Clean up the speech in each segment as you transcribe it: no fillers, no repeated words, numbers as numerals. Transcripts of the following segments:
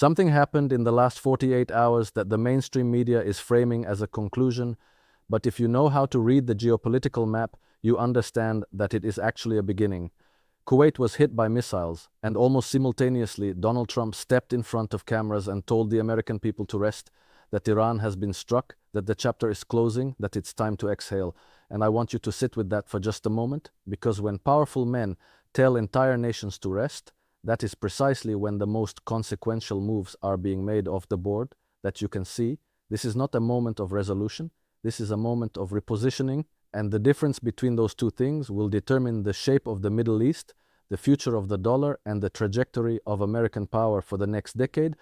Something happened in the last 48 hours that the mainstream media is framing as a conclusion, but if you know how to read the geopolitical map, you understand that it is actually a beginning. Kuwait was hit by missiles, and almost simultaneously, Donald Trump stepped in front of cameras and told the American people to rest, that Iran has been struck, that the chapter is closing, that it's time to exhale. And I want you to sit with that for just a moment, because when powerful men tell entire nations to rest, that is precisely when the most consequential moves are being made off the board that you can see. This is not a moment of resolution, this is a moment of repositioning, and the difference between those two things will determine the shape of the Middle East, the future of the dollar, and the trajectory of American power for the next decade.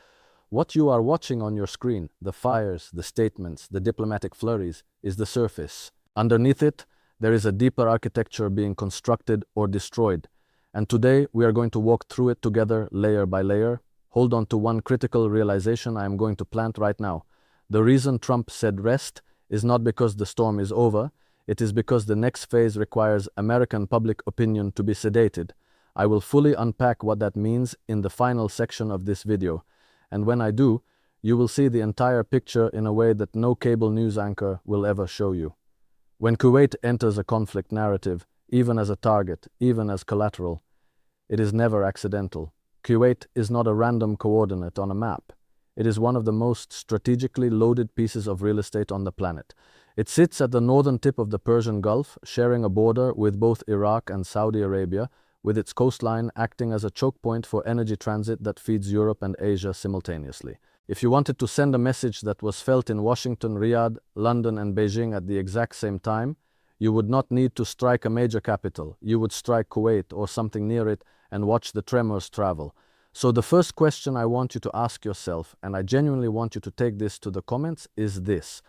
What you are watching on your screen, the fires, the statements, the diplomatic flurries, is the surface. Underneath it, there is a deeper architecture being constructed or destroyed. And today, we are going to walk through it together, layer by layer. Hold on to one critical realization I am going to plant right now. The reason Trump said rest is not because the storm is over. It is because the next phase requires American public opinion to be sedated. I will fully unpack what that means in the final section of this video. And when I do, you will see the entire picture in a way that no cable news anchor will ever show you. When Kuwait enters a conflict narrative, even as a target, even as collateral, it is never accidental. Kuwait is not a random coordinate on a map. It is one of the most strategically loaded pieces of real estate on the planet. It sits at the northern tip of the Persian Gulf, sharing a border with both Iraq and Saudi Arabia, with its coastline acting as a choke point for energy transit that feeds Europe and Asia simultaneously. If you wanted to send a message that was felt in Washington, Riyadh, London, and Beijing at the exact same time, you would not need to strike a major capital. You would strike Kuwait or something near it and watch the tremors travel. So the first question I want you to ask yourself, and I genuinely want you to take this to the comments, is this.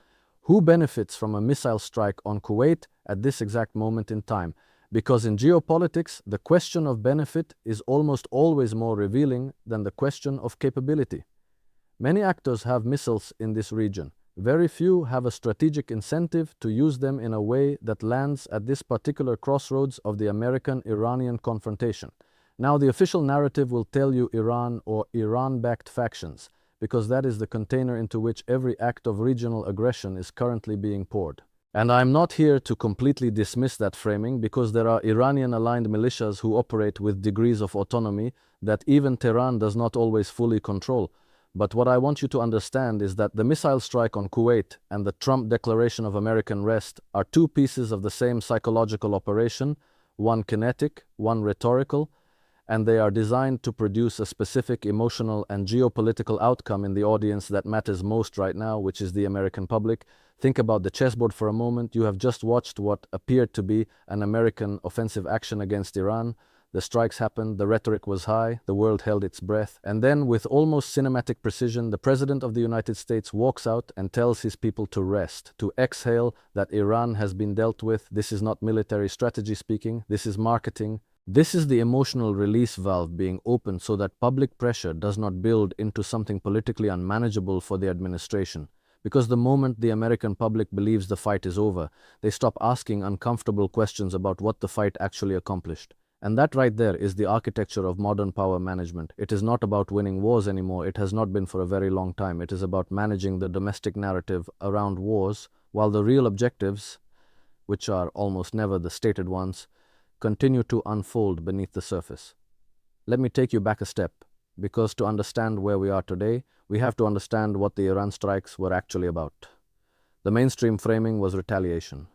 Who benefits from a missile strike on Kuwait at this exact moment in time? Because in geopolitics, the question of benefit is almost always more revealing than the question of capability. Many actors have missiles in this region. Very few have a strategic incentive to use them in a way that lands at this particular crossroads of the American-Iranian confrontation. Now, the official narrative will tell you Iran or Iran-backed factions, because that is the container into which every act of regional aggression is currently being poured. And I'm not here to completely dismiss that framing, because there are Iranian-aligned militias who operate with degrees of autonomy that even Tehran does not always fully control. But what I want you to understand is that the missile strike on Kuwait and the Trump declaration of American rest are two pieces of the same psychological operation, one kinetic, one rhetorical, and they are designed to produce a specific emotional and geopolitical outcome in the audience that matters most right now, which is the American public. Think about the chessboard for a moment. You have just watched what appeared to be an American offensive action against Iran. The strikes happened, the rhetoric was high, the world held its breath, and then with almost cinematic precision, the President of the United States walks out and tells his people to rest, to exhale, that Iran has been dealt with. This is not military strategy speaking, this is marketing. This is the emotional release valve being opened so that public pressure does not build into something politically unmanageable for the administration. Because the moment the American public believes the fight is over, they stop asking uncomfortable questions about what the fight actually accomplished. And that right there is the architecture of modern power management. It is not about winning wars anymore. It has not been for a very long time. It is about managing the domestic narrative around wars, while the real objectives, which are almost never the stated ones, continue to unfold beneath the surface. Let me take you back a step, because to understand where we are today, we have to understand what the Iran strikes were actually about. The mainstream framing was retaliation.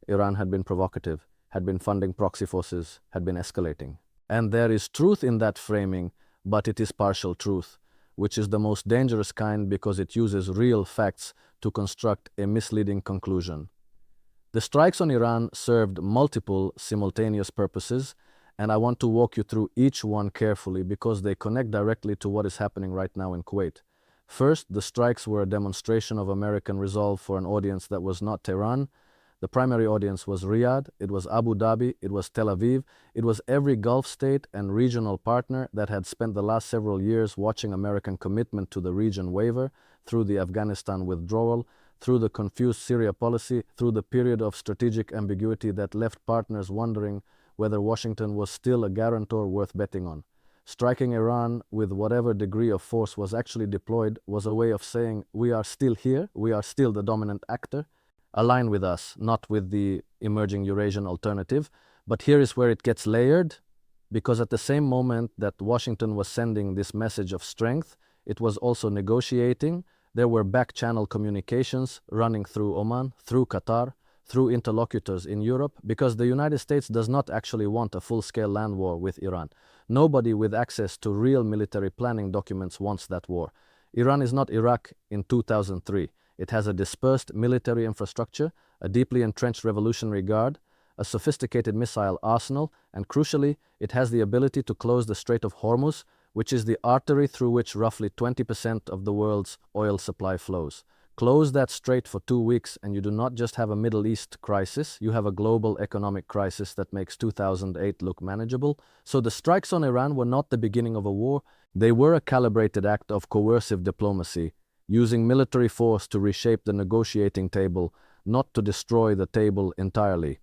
Iran had been provocative, had been funding proxy forces, had been escalating. And there is truth in that framing, but it is partial truth, which is the most dangerous kind because it uses real facts to construct a misleading conclusion. The strikes on Iran served multiple simultaneous purposes, and I want to walk you through each one carefully because they connect directly to what is happening right now in Kuwait. First, the strikes were a demonstration of American resolve for an audience that was not Tehran. The primary audience was Riyadh, it was Abu Dhabi, it was Tel Aviv, it was every Gulf state and regional partner that had spent the last several years watching American commitment to the region waver through the Afghanistan withdrawal, through the confused Syria policy, through the period of strategic ambiguity that left partners wondering whether Washington was still a guarantor worth betting on. Striking Iran with whatever degree of force was actually deployed was a way of saying, we are still here, we are still the dominant actor. Align with us, not with the emerging Eurasian alternative. But here is where it gets layered, because at the same moment that Washington was sending this message of strength, it was also negotiating. There were back-channel communications running through Oman, through Qatar, through interlocutors in Europe, because the United States does not actually want a full-scale land war with Iran. Nobody with access to real military planning documents wants that war. Iran is not Iraq in 2003. It has a dispersed military infrastructure, a deeply entrenched revolutionary guard, a sophisticated missile arsenal, and crucially, it has the ability to close the Strait of Hormuz, which is the artery through which roughly 20% of the world's oil supply flows. Close that strait for 2 weeks and you do not just have a Middle East crisis, you have a global economic crisis that makes 2008 look manageable. So the strikes on Iran were not the beginning of a war, they were a calibrated act of coercive diplomacy, using military force to reshape the negotiating table, not to destroy the table entirely.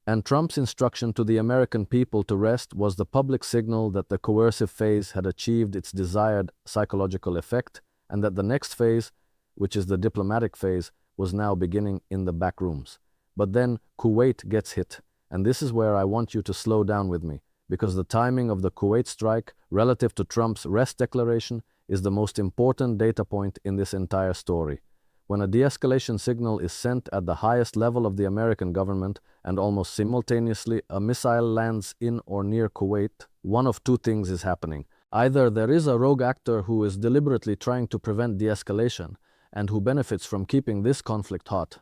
And Trump's instruction to the American people to rest was the public signal that the coercive phase had achieved its desired psychological effect, and that the next phase, which is the diplomatic phase, was now beginning in the back rooms. But then Kuwait gets hit, and this is where I want you to slow down with me, because the timing of the Kuwait strike relative to Trump's rest declaration is the most important data point in this entire story. When a de-escalation signal is sent at the highest level of the American government and almost simultaneously a missile lands in or near Kuwait, one of two things is happening. Either there is a rogue actor who is deliberately trying to prevent de-escalation and who benefits from keeping this conflict hot,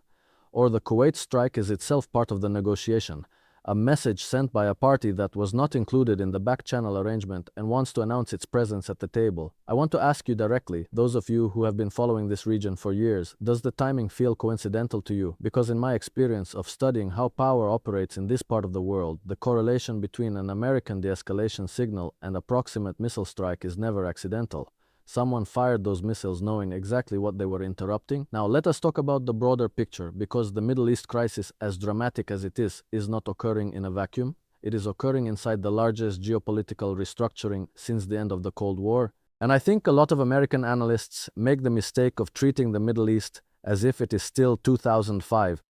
or the Kuwait strike is itself part of the negotiation, a message sent by a party that was not included in the back-channel arrangement and wants to announce its presence at the table. I want to ask you directly, those of you who have been following this region for years, does the timing feel coincidental to you? Because in my experience of studying how power operates in this part of the world, the correlation between an American de-escalation signal and a proximate missile strike is never accidental. Someone fired those missiles knowing exactly what they were interrupting. Now let us talk about the broader picture, because the Middle East crisis, as dramatic as it is not occurring in a vacuum. It is occurring inside the largest geopolitical restructuring since the end of the Cold War. And I think a lot of American analysts make the mistake of treating the Middle East as if it is still 2005,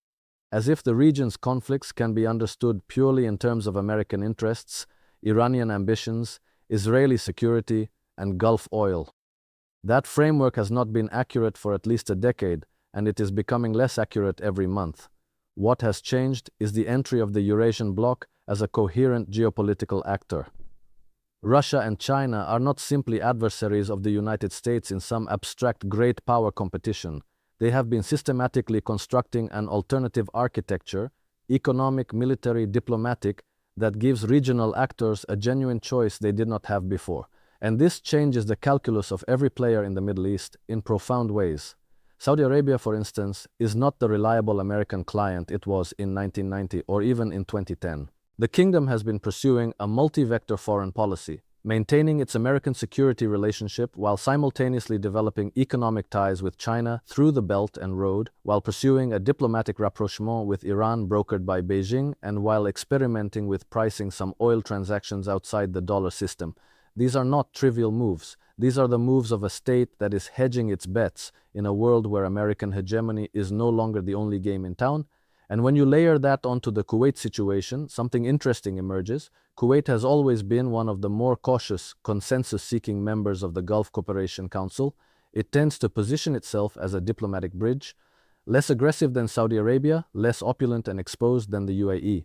as if the region's conflicts can be understood purely in terms of American interests, Iranian ambitions, Israeli security, and Gulf oil. That framework has not been accurate for at least a decade, and it is becoming less accurate every month. What has changed is the entry of the Eurasian bloc as a coherent geopolitical actor. Russia and China are not simply adversaries of the United States in some abstract great power competition. They have been systematically constructing an alternative architecture, economic, military, diplomatic, that gives regional actors a genuine choice they did not have before. And this changes the calculus of every player in the Middle East in profound ways. Saudi Arabia, for instance, is not the reliable American client it was in 1990 or even in 2010. The kingdom has been pursuing a multi-vector foreign policy, maintaining its American security relationship while simultaneously developing economic ties with China through the Belt and Road, while pursuing a diplomatic rapprochement with Iran brokered by Beijing, and while experimenting with pricing some oil transactions outside the dollar system. These are not trivial moves. These are the moves of a state that is hedging its bets in a world where American hegemony is no longer the only game in town. And when you layer that onto the Kuwait situation, something interesting emerges. Kuwait has always been one of the more cautious, consensus-seeking members of the Gulf Cooperation Council. It tends to position itself as a diplomatic bridge, less aggressive than Saudi Arabia, less opulent and exposed than the UAE.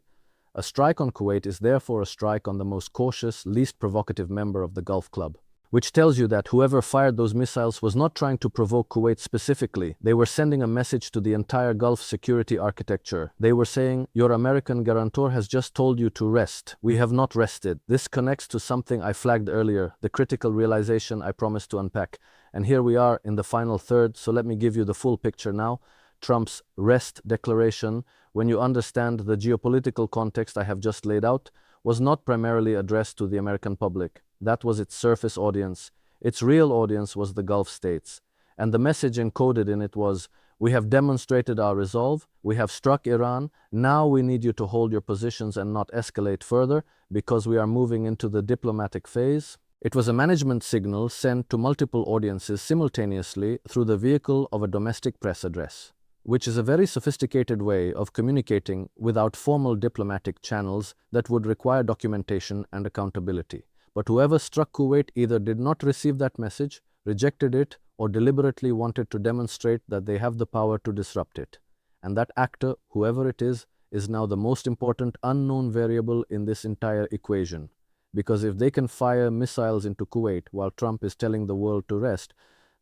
A strike on Kuwait is therefore a strike on the most cautious, least provocative member of the Gulf Club. Which tells you that whoever fired those missiles was not trying to provoke Kuwait specifically. They were sending a message to the entire Gulf security architecture. They were saying, your American guarantor has just told you to rest. We have not rested. This connects to something I flagged earlier, the critical realization I promised to unpack. And here we are in the final third, so let me give you the full picture now. Trump's rest declaration, when you understand the geopolitical context I have just laid out, was not primarily addressed to the American public. That was its surface audience. Its real audience was the Gulf states. And the message encoded in it was, we have demonstrated our resolve, we have struck Iran, now we need you to hold your positions and not escalate further, because we are moving into the diplomatic phase. It was a management signal sent to multiple audiences simultaneously through the vehicle of a domestic press address, which is a very sophisticated way of communicating without formal diplomatic channels that would require documentation and accountability. But whoever struck Kuwait either did not receive that message, rejected it, or deliberately wanted to demonstrate that they have the power to disrupt it. And that actor, whoever it is now the most important unknown variable in this entire equation. Because if they can fire missiles into Kuwait while Trump is telling the world to rest,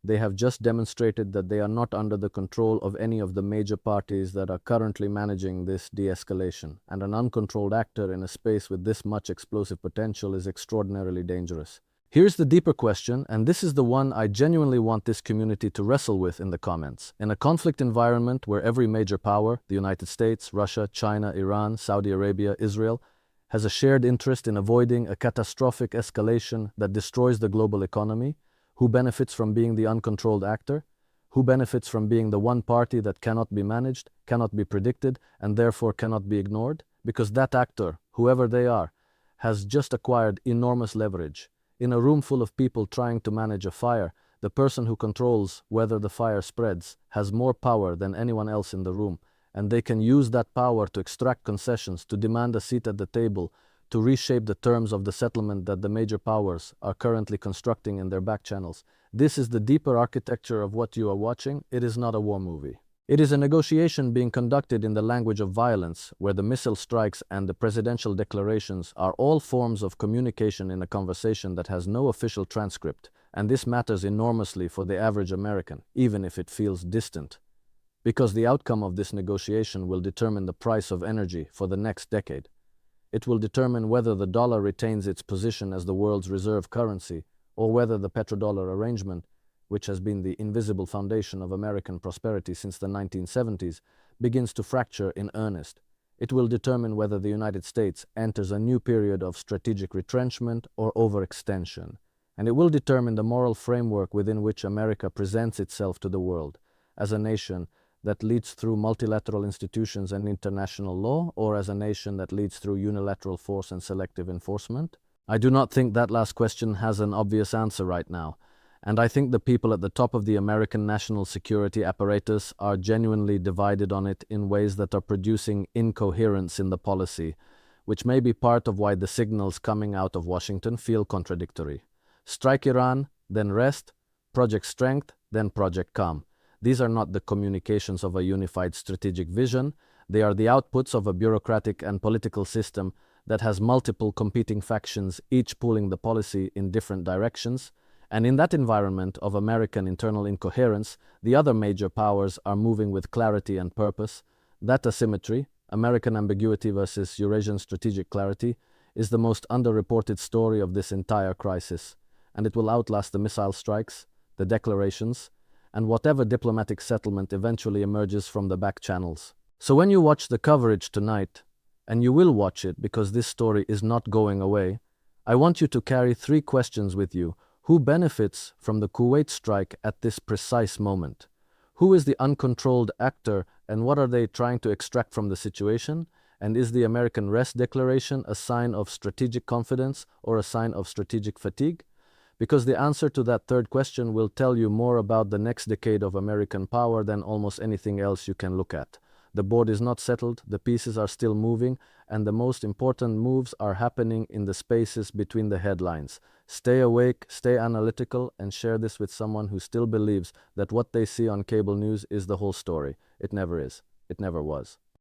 they have just demonstrated that they are not under the control of any of the major parties that are currently managing this de-escalation. And an uncontrolled actor in a space with this much explosive potential is extraordinarily dangerous. Here's the deeper question, and this is the one I genuinely want this community to wrestle with in the comments. In a conflict environment where every major power, the United States, Russia, China, Iran, Saudi Arabia, Israel, has a shared interest in avoiding a catastrophic escalation that destroys the global economy, who benefits from being the uncontrolled actor? Who benefits from being the one party that cannot be managed, cannot be predicted, and therefore cannot be ignored? Because that actor, whoever they are, has just acquired enormous leverage. In a room full of people trying to manage a fire, the person who controls whether the fire spreads has more power than anyone else in the room, and they can use that power to extract concessions, to demand a seat at the table, to reshape the terms of the settlement that the major powers are currently constructing in their back channels. This is the deeper architecture of what you are watching. It is not a war movie. It is a negotiation being conducted in the language of violence, where the missile strikes and the presidential declarations are all forms of communication in a conversation that has no official transcript, and this matters enormously for the average American, even if it feels distant. Because the outcome of this negotiation will determine the price of energy for the next decade. It will determine whether the dollar retains its position as the world's reserve currency, or whether the petrodollar arrangement, which has been the invisible foundation of American prosperity since the 1970s, begins to fracture in earnest. It will determine whether the United States enters a new period of strategic retrenchment or overextension. And it will determine the moral framework within which America presents itself to the world, as a nation that leads through multilateral institutions and international law, or as a nation that leads through unilateral force and selective enforcement? I do not think that last question has an obvious answer right now, and I think the people at the top of the American national security apparatus are genuinely divided on it in ways that are producing incoherence in the policy, which may be part of why the signals coming out of Washington feel contradictory. Strike Iran, then rest, Project Strength, then Project Calm. These are not the communications of a unified strategic vision. They are the outputs of a bureaucratic and political system that has multiple competing factions, each pulling the policy in different directions. And in that environment of American internal incoherence, the other major powers are moving with clarity and purpose. That asymmetry, American ambiguity versus Eurasian strategic clarity, is the most underreported story of this entire crisis. And it will outlast the missile strikes, the declarations, and whatever diplomatic settlement eventually emerges from the back channels. So when you watch the coverage tonight, and you will watch it because this story is not going away, I want you to carry 3 questions with you. Who benefits from the Kuwait strike at this precise moment? Who is the uncontrolled actor, and what are they trying to extract from the situation? And is the American rest declaration a sign of strategic confidence or a sign of strategic fatigue? Because the answer to that third question will tell you more about the next decade of American power than almost anything else you can look at. The board is not settled, the pieces are still moving, and the most important moves are happening in the spaces between the headlines. Stay awake, stay analytical, and share this with someone who still believes that what they see on cable news is the whole story. It never is. It never was.